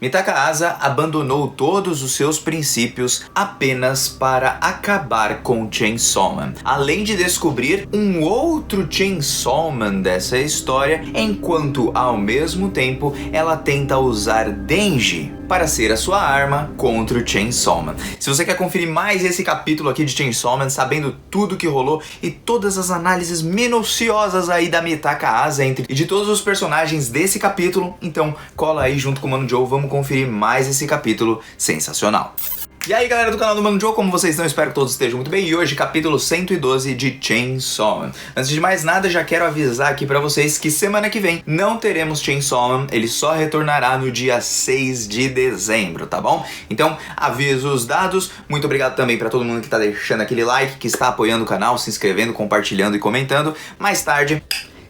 Mitaka Asa abandonou todos os seus princípios apenas para acabar com Chainsaw Man, além de descobrir um outro Chainsaw Man dessa história, enquanto ao mesmo tempo ela tenta usar Denji para ser a sua arma contra o Chainsaw Man. Se você quer conferir mais esse capítulo aqui de Chainsaw Man, sabendo tudo que rolou e todas as análises minuciosas aí da Mitaka Asa e de todos os personagens desse capítulo, então cola aí junto com o Mano Joe, vamos conferir mais esse capítulo sensacional. E aí galera do canal do Mano Joe, como vocês estão? Espero que todos estejam muito bem. E hoje capítulo 112 de Chainsaw Man. Antes de mais nada, já quero avisar aqui pra vocês que semana que vem não teremos Chainsaw Man. Ele só retornará no dia 6 de dezembro, tá bom? Então, avisos dados. Muito obrigado também pra todo mundo que tá deixando aquele like, que está apoiando o canal, se inscrevendo, compartilhando e comentando. Mais tarde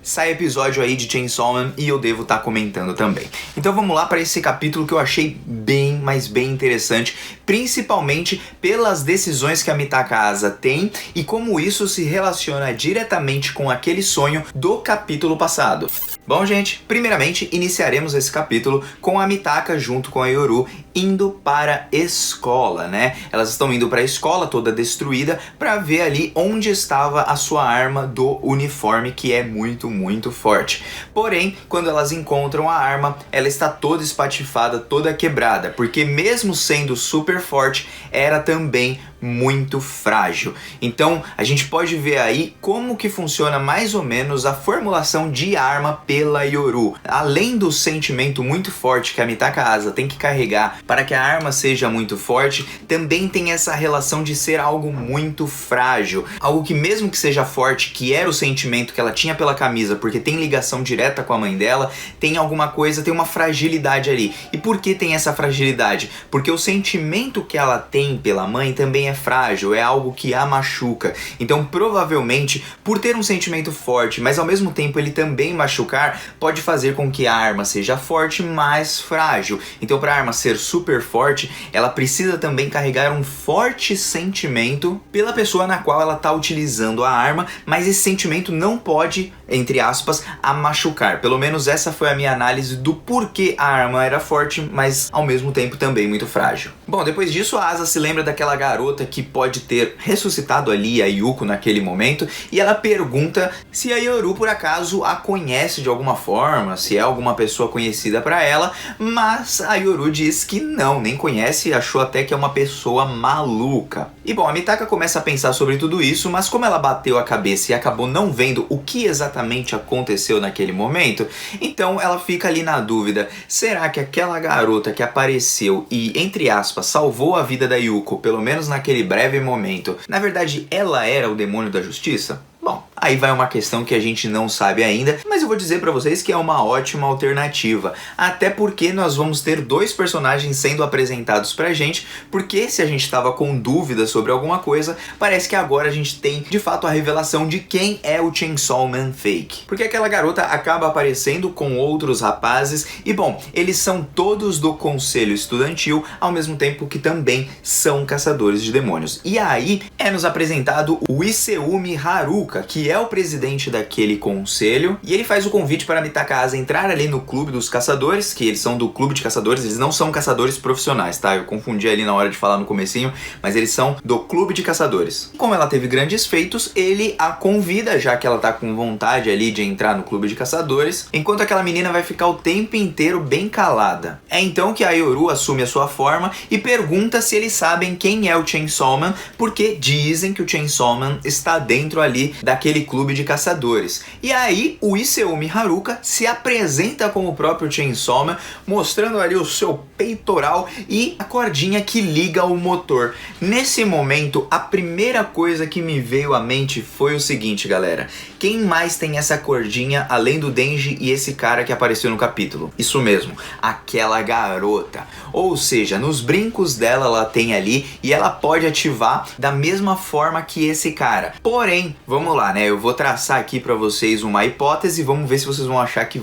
sai episódio aí de Chainsaw Man e eu devo estar comentando também. Então vamos lá para esse capítulo que eu achei bem, mas bem interessante, principalmente pelas decisões que a Mitaka Asa tem e como isso se relaciona diretamente com aquele sonho do capítulo passado. Bom, gente, primeiramente iniciaremos esse capítulo com a Mitaka junto com a Yoru indo para a escola, né? Elas estão indo para a escola toda destruída para ver ali onde estava a sua arma do uniforme, que é muito forte. Porém, quando elas encontram a arma, ela está toda espatifada, toda quebrada, porque mesmo sendo super forte, era também muito frágil. Então a gente pode ver aí como que funciona mais ou menos a formulação de arma pela Yoru. Além do sentimento muito forte que a Mitaka Asa tem que carregar para que a arma seja muito forte, também tem essa relação de ser algo muito frágil, algo que mesmo que seja forte, que era o sentimento que ela tinha pela camisa, porque tem ligação direta com a mãe dela, tem alguma coisa, tem uma fragilidade ali. E por que tem essa fragilidade? Porque o sentimento que ela tem pela mãe também é frágil, é algo que a machuca. Então provavelmente, por ter um sentimento forte, mas ao mesmo tempo ele também machucar, pode fazer com que a arma seja forte, mas frágil. Então para a arma ser super forte, ela precisa também carregar um forte sentimento pela pessoa na qual ela está utilizando a arma, mas esse sentimento não pode, entre aspas, a machucar. Pelo menos essa foi a minha análise do porquê a arma era forte, mas ao mesmo tempo também muito frágil. Bom, depois disso a Asa se lembra daquela garota que pode ter ressuscitado ali a Yuko naquele momento, e ela pergunta se a Yoru por acaso a conhece de alguma forma, se é alguma pessoa conhecida para ela, mas a Yoru diz que não, nem conhece, achou até que é uma pessoa maluca. E bom, a Mitaka começa a pensar sobre tudo isso, mas como ela bateu a cabeça e acabou não vendo o que exatamente aconteceu naquele momento, então ela fica ali na dúvida, será que aquela garota que apareceu e, entre aspas, salvou a vida da Yuko, pelo menos naquele breve momento, na verdade ela era o demônio da justiça? Bom, aí vai uma questão que a gente não sabe ainda, mas eu vou dizer pra vocês que é uma ótima alternativa, até porque nós vamos ter dois personagens sendo apresentados pra gente, porque se a gente tava com dúvidas sobre alguma coisa, parece que agora a gente tem de fato a revelação de quem é o Chainsaw Man fake. Porque aquela garota acaba aparecendo com outros rapazes e bom, eles são todos do conselho estudantil, ao mesmo tempo que também são caçadores de demônios. E aí é nos apresentado o Iseumi Haruka, que é o presidente daquele conselho, e ele faz o convite para a Mitaka Asa entrar ali no clube dos caçadores, que eles são do clube de caçadores, eles não são caçadores profissionais, tá? Eu confundi ali na hora de falar no comecinho, mas eles são do clube de caçadores. Como ela teve grandes feitos, ele a convida, já que ela tá com vontade ali de entrar no clube de caçadores, enquanto aquela menina vai ficar o tempo inteiro bem calada. É então que a Yoru assume a sua forma e pergunta se eles sabem quem é o Chainsaw Man, porque dizem que o Chainsaw Man está dentro ali daquele clube de caçadores. E aí o Iseumi Haruka se apresenta como o próprio Chainsaw Man, mostrando ali o seu peitoral e a cordinha que liga o motor. Nesse momento, a primeira coisa que me veio à mente foi o seguinte, galera: quem mais tem essa cordinha além do Denji e esse cara que apareceu no capítulo? Isso mesmo, aquela garota. Ou seja, nos brincos dela ela tem ali e ela pode ativar da mesma forma que esse cara. Porém, vamos lá, né? Eu vou traçar aqui pra vocês uma hipótese e vamos ver se vocês vão achar que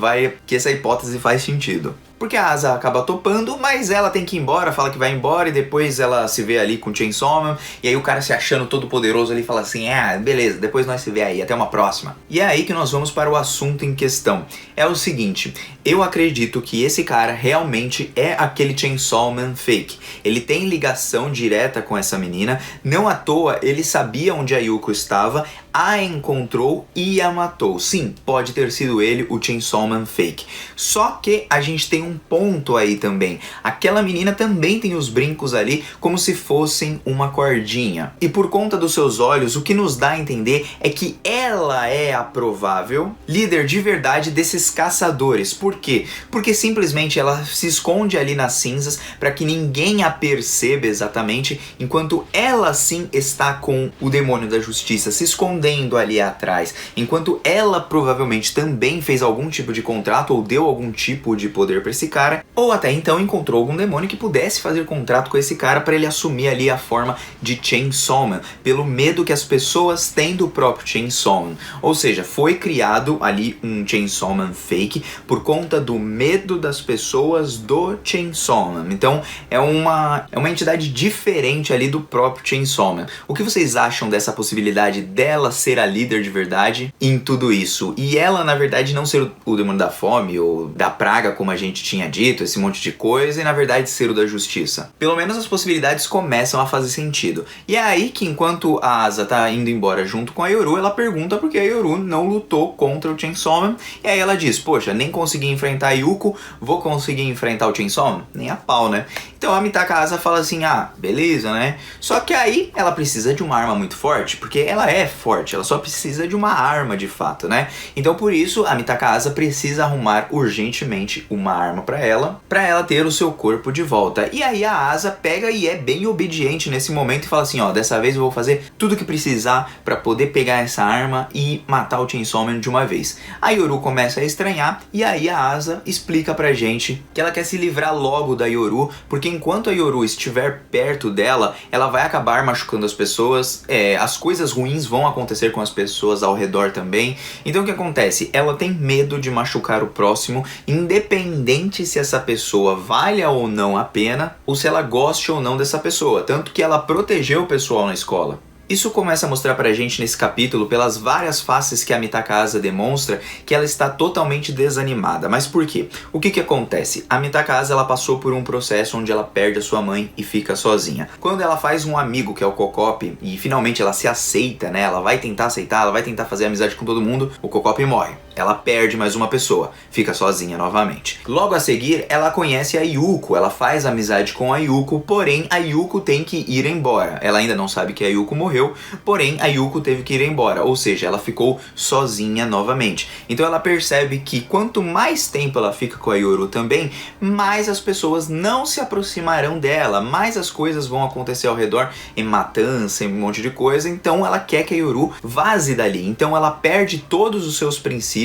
essa hipótese faz sentido. porque a Asa acaba topando, mas ela tem que ir embora, fala que vai embora e depois ela se vê ali com o Chainsaw Man, e aí o cara se achando todo poderoso ali fala assim, beleza, depois nós se vê aí, até uma próxima. E é aí que nós vamos para o assunto em questão. É o seguinte, eu acredito que esse cara realmente é aquele Chainsaw Man fake. Ele tem ligação direta com essa menina, não à toa ele sabia onde a Yuko estava, a encontrou e a matou. Sim, pode ter sido ele o Chainsaw Man fake. Só que a gente tem um ponto aí também. Aquela menina também tem os brincos ali como se fossem uma cordinha. E por conta dos seus olhos, o que nos dá a entender é que ela é a provável líder de verdade desses caçadores. Por quê? Porque simplesmente ela se esconde ali nas cinzas para que ninguém a perceba exatamente, enquanto ela sim está com o demônio da justiça se escondendo ali atrás, enquanto ela provavelmente também fez algum tipo de contrato ou deu algum tipo de poder para esse cara, ou até então encontrou algum demônio que pudesse fazer contrato com esse cara para ele assumir ali a forma de Chainsaw Man, pelo medo que as pessoas têm do próprio Chainsaw Man. Ou seja, foi criado ali um Chainsaw Man fake por conta do medo das pessoas do Chainsaw Man. Então é uma entidade diferente ali do próprio Chainsaw Man. O que vocês acham dessa possibilidade dela ser a líder de verdade em tudo isso? E ela, na verdade, não ser o demônio da fome ou da praga, como a gente tinha dito, esse monte de coisa, e na verdade ser o da justiça. Pelo menos as possibilidades começam a fazer sentido. E é aí que enquanto a Asa tá indo embora junto com a Yoru, ela pergunta por que a Yoru não lutou contra o Chainsaw Man. E aí ela diz, poxa, nem consegui enfrentar a Yuko, vou conseguir enfrentar o Chainsaw Man? Nem a pau, né? Então a Mitaka Asa fala assim, beleza, né? Só que aí ela precisa de uma arma muito forte, porque ela é forte, ela só precisa de uma arma de fato, né? Então por isso a Mitaka Asa precisa arrumar urgentemente uma arma pra ela ter o seu corpo de volta. E aí a Asa pega e é bem obediente nesse momento e fala assim, dessa vez eu vou fazer tudo que precisar pra poder pegar essa arma e matar o Chainsaw Man de uma vez. A Yoru começa a estranhar e aí a Asa explica pra gente que ela quer se livrar logo da Yoru, porque enquanto a Yoru estiver perto dela, ela vai acabar machucando as pessoas, as coisas ruins vão acontecer com as pessoas ao redor também. Então o que acontece? Ela tem medo de machucar o próximo, independente se essa pessoa valha ou não a pena, ou se ela goste ou não dessa pessoa, tanto que ela protegeu o pessoal na escola. Isso começa a mostrar pra gente nesse capítulo, pelas várias faces que a Mitaka Asa demonstra, que ela está totalmente desanimada. Mas por quê? O que acontece? A Mitaka Asa, ela passou por um processo onde ela perde a sua mãe e fica sozinha. Quando ela faz um amigo, que é o Cocope, e finalmente ela se aceita, né? Ela vai tentar aceitar, ela vai tentar fazer amizade com todo mundo, o Cocope morre. Ela perde mais uma pessoa, fica sozinha novamente. Logo a seguir, ela conhece a Yuko, ela faz amizade com a Yuko, porém a Yuko tem que ir embora. Ela ainda não sabe que a Yuko morreu, porém a Yuko teve que ir embora, ou seja, ela ficou sozinha novamente. Então ela percebe que quanto mais tempo ela fica com a Yoru também, mais as pessoas não se aproximarão dela, mais as coisas vão acontecer ao redor, em matança, em um monte de coisa. Então ela quer que a Yoru vaze dali, então ela perde todos os seus princípios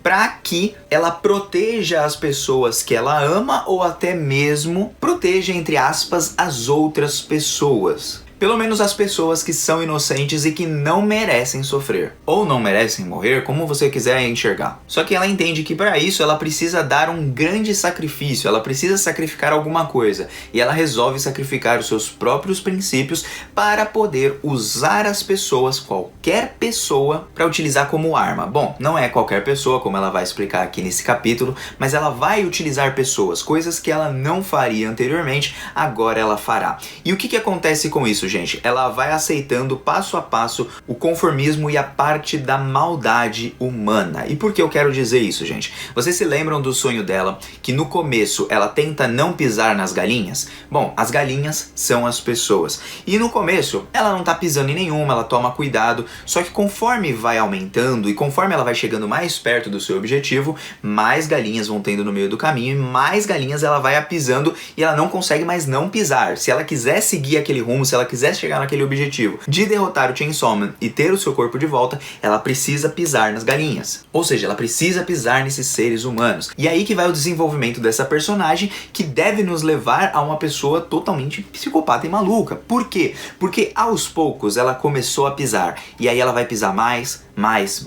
para que ela proteja as pessoas que ela ama, ou até mesmo proteja, entre aspas, as outras pessoas. Pelo menos as pessoas que são inocentes e que não merecem sofrer. Ou não merecem morrer, como você quiser enxergar. Só que ela entende que para isso ela precisa dar um grande sacrifício, ela precisa sacrificar alguma coisa. E ela resolve sacrificar os seus próprios princípios para poder usar as pessoas, qualquer pessoa, para utilizar como arma. Bom, não é qualquer pessoa, como ela vai explicar aqui nesse capítulo, mas ela vai utilizar pessoas, coisas que ela não faria anteriormente, agora ela fará. E o que acontece com isso, gente? Ela vai aceitando passo a passo o conformismo e a parte da maldade humana. E por que eu quero dizer isso, gente? Vocês se lembram do sonho dela, que no começo ela tenta não pisar nas galinhas? Bom, as galinhas são as pessoas. E no começo ela não tá pisando em nenhuma, ela toma cuidado, só que conforme vai aumentando e conforme ela vai chegando mais perto do seu objetivo, mais galinhas vão tendo no meio do caminho e mais galinhas ela vai pisando e ela não consegue mais não pisar. Se ela quiser seguir aquele rumo, se ela quiser chegar naquele objetivo de derrotar o Chainsaw Man e ter o seu corpo de volta, ela precisa pisar nas galinhas. Ou seja, ela precisa pisar nesses seres humanos. E aí que vai o desenvolvimento dessa personagem, que deve nos levar a uma pessoa totalmente psicopata e maluca. Por quê? Porque aos poucos ela começou a pisar. E aí ela vai pisar mais, mais.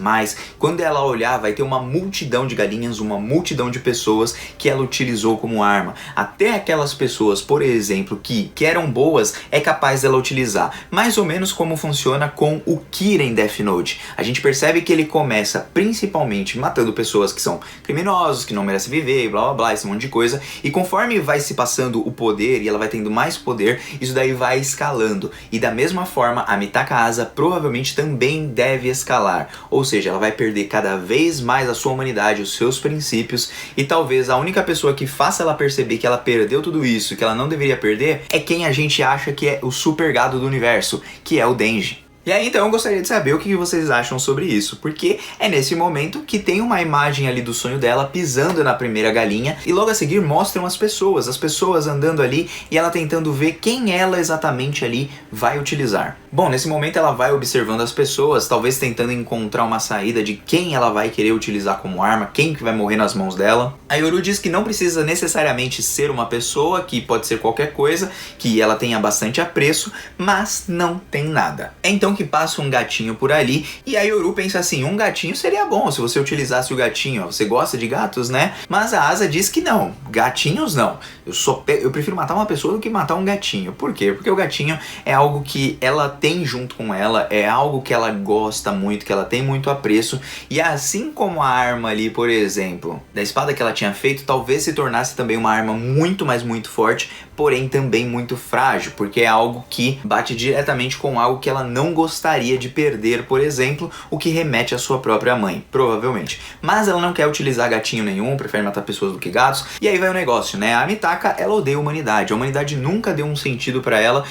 Quando ela olhar, vai ter uma multidão de galinhas, uma multidão de pessoas que ela utilizou como arma. Até aquelas pessoas, por exemplo, que eram boas, é capaz dela utilizar. Mais ou menos como funciona com o Kira em Death Note. A gente percebe que ele começa principalmente matando pessoas que são criminosos, que não merecem viver, blá blá blá, esse monte de coisa. E conforme vai se passando o poder e ela vai tendo mais poder, isso daí vai escalando. E da mesma forma, a Mitaka Asa provavelmente também deve escalar. Ou seja, ela vai perder cada vez mais a sua humanidade, os seus princípios. E talvez a única pessoa que faça ela perceber que ela perdeu tudo isso, que ela não deveria perder, é quem a gente acha que é o super gado do universo, que é o Denji. E aí então eu gostaria de saber o que vocês acham sobre isso, porque é nesse momento que tem uma imagem ali do sonho dela pisando na primeira galinha e logo a seguir mostram as pessoas andando ali e ela tentando ver quem ela exatamente ali vai utilizar. Bom, nesse momento ela vai observando as pessoas, talvez tentando encontrar uma saída de quem ela vai querer utilizar como arma, quem que vai morrer nas mãos dela. A Yoru diz que não precisa necessariamente ser uma pessoa, que pode ser qualquer coisa, que ela tenha bastante apreço, mas não tem nada. Então que passa um gatinho por ali e a Yoru pensa assim, um gatinho seria bom se você utilizasse o gatinho, você gosta de gatos, né? Mas a Asa diz que não, gatinhos não, eu prefiro matar uma pessoa do que matar um gatinho. Por quê? Porque o gatinho é algo que ela tem junto com ela, é algo que ela gosta muito, que ela tem muito apreço, e assim como a arma ali, por exemplo, da espada que ela tinha feito, talvez se tornasse também uma arma muito, mas muito forte, porém também muito frágil, porque é algo que bate diretamente com algo que ela não gostaria de perder, por exemplo, o que remete à sua própria mãe, provavelmente. Mas ela não quer utilizar gatinho nenhum, prefere matar pessoas do que gatos, e aí vai o negócio, né? A Mitaka, ela odeia a humanidade nunca deu um sentido pra ela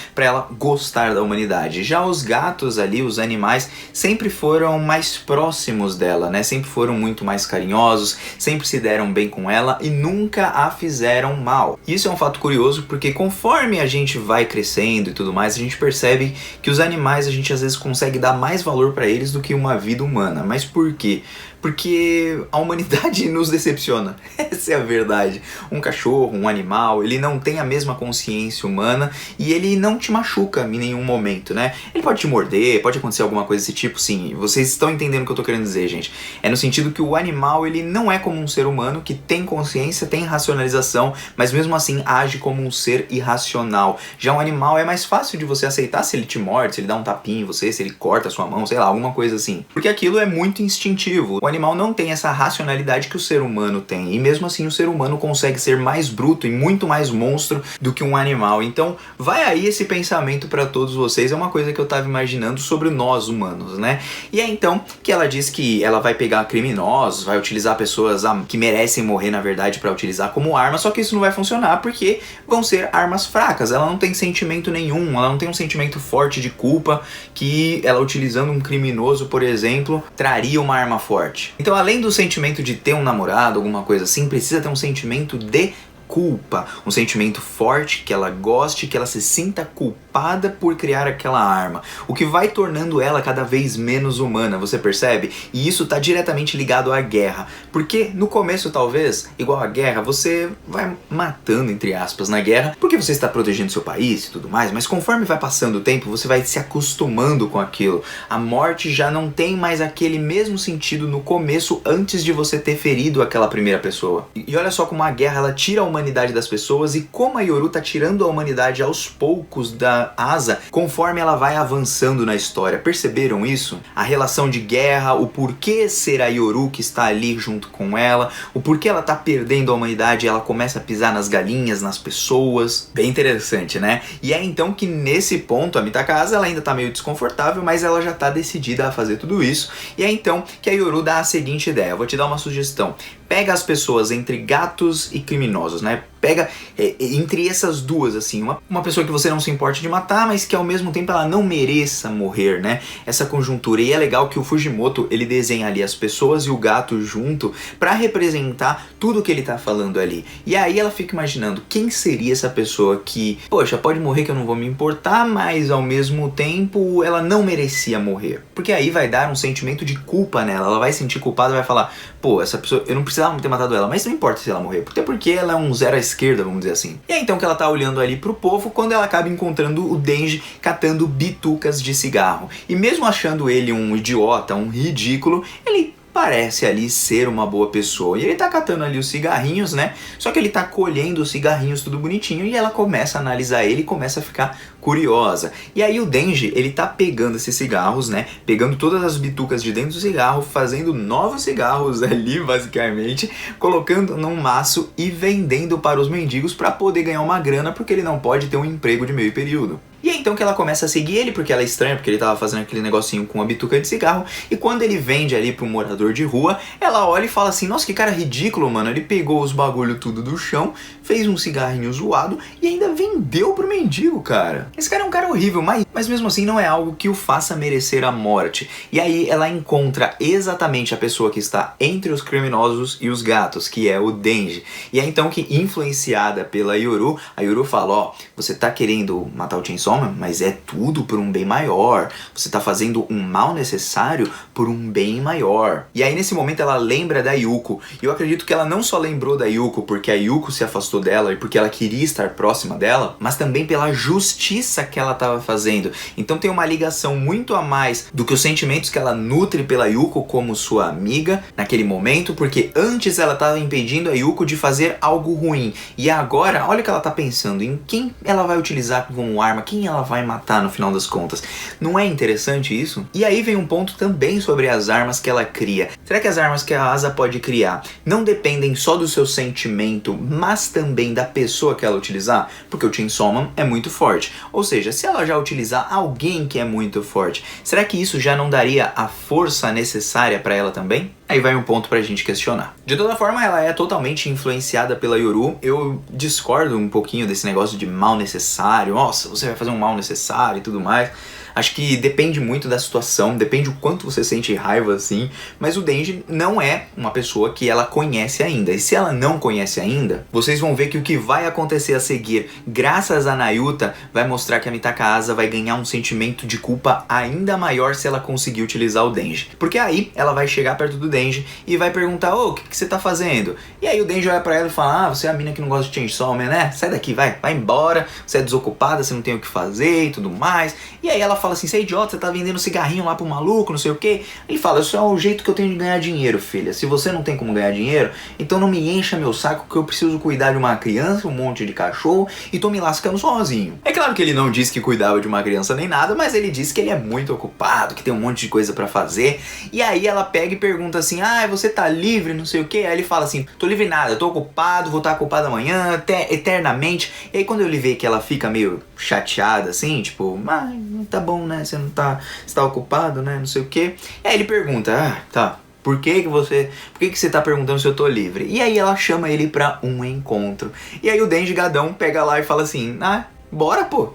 gostar da humanidade. Já os gatos ali, os animais, sempre foram mais próximos dela, né? Sempre foram muito mais carinhosos, sempre se deram bem com ela e nunca a fizeram mal. Isso é um fato curioso, porque conforme a gente vai crescendo e tudo mais, a gente percebe que os animais, a gente às vezes consegue dar mais valor pra eles do que uma vida humana. Mas por quê? Porque a humanidade nos decepciona. Essa é a verdade. Um cachorro, um animal, ele não tem a mesma consciência humana e ele não te machuca em nenhum momento, né? Ele pode te morder, pode acontecer alguma coisa desse tipo, sim. Vocês estão entendendo o que eu tô querendo dizer, gente. É no sentido que o animal, ele não é como um ser humano que tem consciência, tem racionalização, mas mesmo assim age como um ser irracional. Já um animal é mais fácil de você aceitar se ele te morde, se ele dá um tapinha em você, se ele corta a sua mão, sei lá, alguma coisa assim. Porque aquilo é muito instintivo. O animal não tem essa racionalidade que o ser humano tem, e mesmo assim o ser humano consegue ser mais bruto e muito mais monstro do que um animal. Então vai aí esse pensamento para todos vocês, é uma coisa que eu tava imaginando sobre nós humanos, né? E é então que ela diz que ela vai pegar criminosos, vai utilizar pessoas que merecem morrer na verdade para utilizar como arma, só que isso não vai funcionar porque vão ser armas fracas, ela não tem sentimento nenhum, ela não tem um sentimento forte de culpa que ela utilizando um criminoso, por exemplo, traria uma arma forte. Então, além do sentimento de ter um namorado, alguma coisa assim, precisa ter um sentimento de culpa, um sentimento forte, que ela goste, que ela se sinta culpada por criar aquela arma, o que vai tornando ela cada vez menos humana, você percebe? E isso está diretamente ligado à guerra, porque no começo talvez, igual à guerra, você vai matando, entre aspas, na guerra, porque você está protegendo seu país e tudo mais, mas conforme vai passando o tempo, você vai se acostumando com aquilo, a morte já não tem mais aquele mesmo sentido no começo, antes de você ter ferido aquela primeira pessoa. E olha só como a guerra, ela tira a humanidade das pessoas e como a Yoru tá tirando a humanidade aos poucos da Asa conforme ela vai avançando na história. Perceberam isso? A relação de guerra, o porquê ser a Yoru que está ali junto com ela, o porquê ela tá perdendo a humanidade e ela começa a pisar nas galinhas, nas pessoas. Bem interessante, né? E é então que nesse ponto a Mitaka Asa, ela ainda tá meio desconfortável, mas ela já tá decidida a fazer tudo isso. E é então que a Yoru dá a seguinte ideia. Eu vou te dar uma sugestão. Pega as pessoas entre gatos e criminosos, né? Pega entre essas duas, assim, uma pessoa que você não se importe de matar, mas que ao mesmo tempo ela não mereça morrer, né? Essa conjuntura. E é legal que o Fujimoto, ele desenha ali as pessoas e o gato junto pra representar tudo que ele tá falando ali. E aí ela fica imaginando quem seria essa pessoa que, poxa, pode morrer que eu não vou me importar, mas ao mesmo tempo ela não merecia morrer. Porque aí vai dar um sentimento de culpa nela, ela vai se sentir culpada, vai falar, pô, essa pessoa, eu não precisava ter matado ela, mas não importa se ela morrer, até porque ela é um zero à esquerda, vamos dizer assim. E é então que ela tá olhando ali pro povo quando ela acaba encontrando o Denji catando bitucas de cigarro. E mesmo achando ele um idiota, um ridículo, ele parece ali ser uma boa pessoa. E ele tá catando ali os cigarrinhos, né? Só que ele tá colhendo os cigarrinhos tudo bonitinho e ela começa a analisar ele e começa a ficar curiosa. E aí o Denji, ele tá pegando esses cigarros, né? Pegando todas as bitucas de dentro do cigarro, fazendo novos cigarros ali, basicamente, colocando num maço e vendendo para os mendigos para poder ganhar uma grana, porque ele não pode ter um emprego de meio período. E é então que ela começa a seguir ele, porque ela é estranha, porque ele tava fazendo aquele negocinho com a bituca de cigarro, e quando ele vende ali pro morador de rua, ela olha e fala assim, nossa, que cara ridículo, mano, ele pegou os bagulho tudo do chão, fez um cigarrinho zoado e ainda vendeu pro mendigo, cara. Esse cara é um cara horrível, mas mesmo assim não é algo que o faça merecer a morte. E aí ela encontra exatamente a pessoa que está entre os criminosos e os gatos, que é o Denji. E é então que, influenciada pela Yoru, a Yoru fala, ó, você tá querendo matar o Chainsaw, mas é tudo por um bem maior. Você tá fazendo um mal necessário por um bem maior. E aí nesse momento ela lembra da Yuko. E eu acredito que ela não só lembrou da Yuko porque a Yuko se afastou dela e porque ela queria estar próxima dela, mas também pela justiça que ela estava fazendo. Então tem uma ligação muito a mais do que os sentimentos que ela nutre pela Yuko como sua amiga naquele momento, porque antes ela estava impedindo a Yuko de fazer algo ruim. E agora, olha o que ela tá pensando, em quem ela vai utilizar como arma, quem ela vai matar no final das contas. Não é interessante isso? E aí vem um ponto também sobre as armas que ela cria. Será que as armas que a Asa pode criar não dependem só do seu sentimento, mas também da pessoa que ela utilizar? Porque o Chainsaw Man é muito forte. Ou seja, se ela já utilizar alguém que é muito forte, será que isso já não daria a força necessária para ela também? Aí vai um ponto pra gente questionar. De toda forma, ela é totalmente influenciada pela Yoru. Eu discordo um pouquinho desse negócio de mal necessário. Nossa, você vai fazer um mal necessário e tudo mais. Acho que depende muito da situação, depende o quanto você sente raiva assim, mas o Denji não é uma pessoa que ela conhece ainda. E se ela não conhece ainda, vocês vão ver que o que vai acontecer a seguir, graças a Nayuta, vai mostrar que a Mitaka Asa vai ganhar um sentimento de culpa ainda maior se ela conseguir utilizar o Denji. Porque aí ela vai chegar perto do Denji e vai perguntar, ô, o que você tá fazendo? E aí o Denji olha pra ela e fala, você é a mina que não gosta de Chainsaw Man, né? Sai daqui, vai embora, você é desocupada, você não tem o que fazer e tudo mais. E aí ela fala assim, você é idiota, você tá vendendo cigarrinho lá pro maluco, não sei o que. Ele fala, isso é o jeito que eu tenho de ganhar dinheiro, filha. Se você não tem como ganhar dinheiro, então não me encha meu saco que eu preciso cuidar de uma criança, um monte de cachorro e tô me lascando sozinho. É claro que ele não disse que cuidava de uma criança nem nada, mas ele disse que ele é muito ocupado, que tem um monte de coisa pra fazer. E aí ela pega e pergunta assim, você tá livre, não sei o que. Aí ele fala assim, tô livre nada, eu tô ocupado, vou estar ocupado amanhã, até eternamente. E aí quando ele vê que ela fica meio chateada assim, tipo, tá bom, né? Você não tá, você tá ocupado, né? Não sei o que. Aí ele pergunta, tá, por que você tá perguntando se eu tô livre? E aí ela chama ele pra um encontro. E aí o Denji gadão pega lá e fala assim, bora, pô.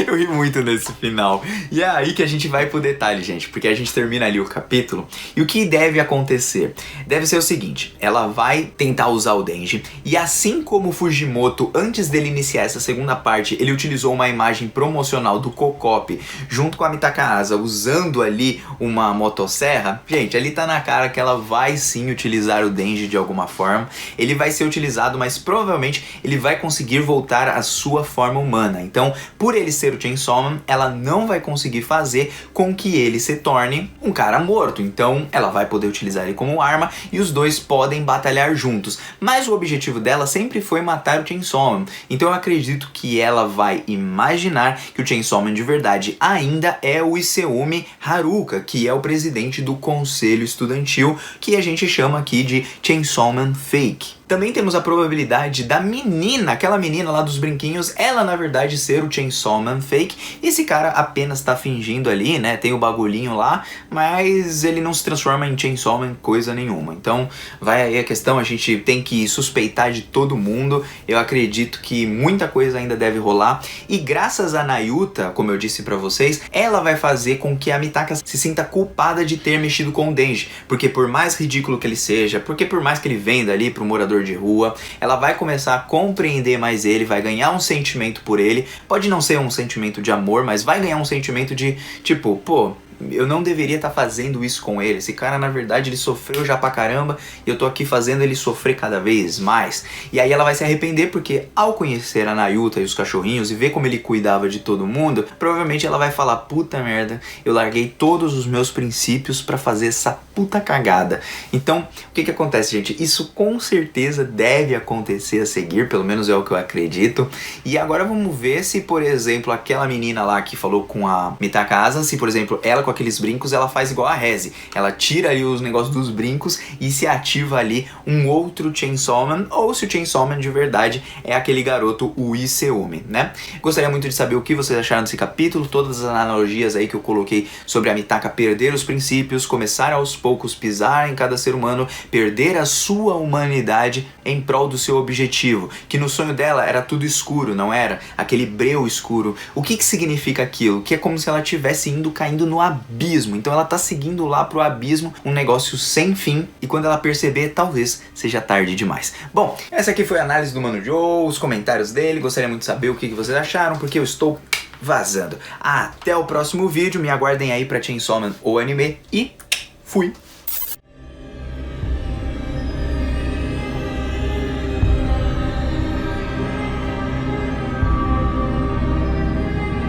Eu ri muito nesse final. E é aí que a gente vai pro detalhe, gente, porque a gente termina ali o capítulo. E o que deve acontecer? Deve ser o seguinte, ela vai tentar usar o Denji, e assim como o Fujimoto, antes dele iniciar essa segunda parte, ele utilizou uma imagem promocional do Kokop junto com a Mitaka Asa, usando ali uma motosserra. Gente, ali tá na cara que ela vai sim utilizar o Denji de alguma forma. Ele vai ser utilizado, mas provavelmente ele vai conseguir voltar à sua forma humana. Então, por ele ser o Chainsaw Man, ela não vai conseguir fazer com que ele se torne um cara morto. Então ela vai poder utilizar ele como arma e os dois podem batalhar juntos. Mas o objetivo dela sempre foi matar o Chainsaw Man. Então eu acredito que ela vai imaginar que o Chainsaw Man de verdade ainda é o Iseumi Haruka, que é o presidente do conselho estudantil, que a gente chama aqui de Chainsaw Man Fake. Também temos a probabilidade da menina, aquela menina lá dos brinquinhos, ela na verdade ser o Chainsaw Man Fake. Esse cara apenas tá fingindo ali, né, tem o bagulhinho lá, mas ele não se transforma em Chainsaw Man coisa nenhuma. Então vai aí a questão, a gente tem que suspeitar de todo mundo. Eu acredito que muita coisa ainda deve rolar. E graças a Nayuta, como eu disse pra vocês, ela vai fazer com que a Mitaka se sinta culpada de ter mexido com o Denji. Porque por mais ridículo que ele seja, porque por mais que ele venda ali pro morador de rua, ela vai começar a compreender mais ele, vai ganhar um sentimento por ele. Pode não ser um sentimento de amor, mas vai ganhar um sentimento de tipo, pô, eu não deveria estar fazendo isso com ele. Esse cara, na verdade, ele sofreu já pra caramba e eu tô aqui fazendo ele sofrer cada vez mais. E aí ela vai se arrepender porque ao conhecer a Nayuta e os cachorrinhos e ver como ele cuidava de todo mundo, provavelmente ela vai falar, puta merda, eu larguei todos os meus princípios pra fazer essa puta cagada. Então, o que acontece, gente? Isso com certeza deve acontecer a seguir, pelo menos é o que eu acredito. E agora vamos ver se, por exemplo, aquela menina lá que falou com a Mitaka, se, por exemplo, ela com aqueles brincos, ela faz igual a Reze. Ela tira ali os negócios dos brincos e se ativa ali um outro Chainsaw Man, ou se o Chainsaw Man de verdade é aquele garoto, o Iseume, né? Gostaria muito de saber o que vocês acharam desse capítulo, todas as analogias aí que eu coloquei sobre a Mitaka perder os princípios, começar aos poucos pisar em cada ser humano, perder a sua humanidade em prol do seu objetivo, que no sonho dela era tudo escuro, não era? Aquele breu escuro. O que significa aquilo? Que é como se ela estivesse caindo no abismo. Então ela tá seguindo lá pro abismo, um negócio sem fim, e quando ela perceber, talvez seja tarde demais. Bom, essa aqui foi a análise do Mano Joe, os comentários dele, gostaria muito de saber o que vocês acharam, porque eu estou vazando. Até o próximo vídeo, me aguardem aí pra Chainsaw Man, o anime, e fui!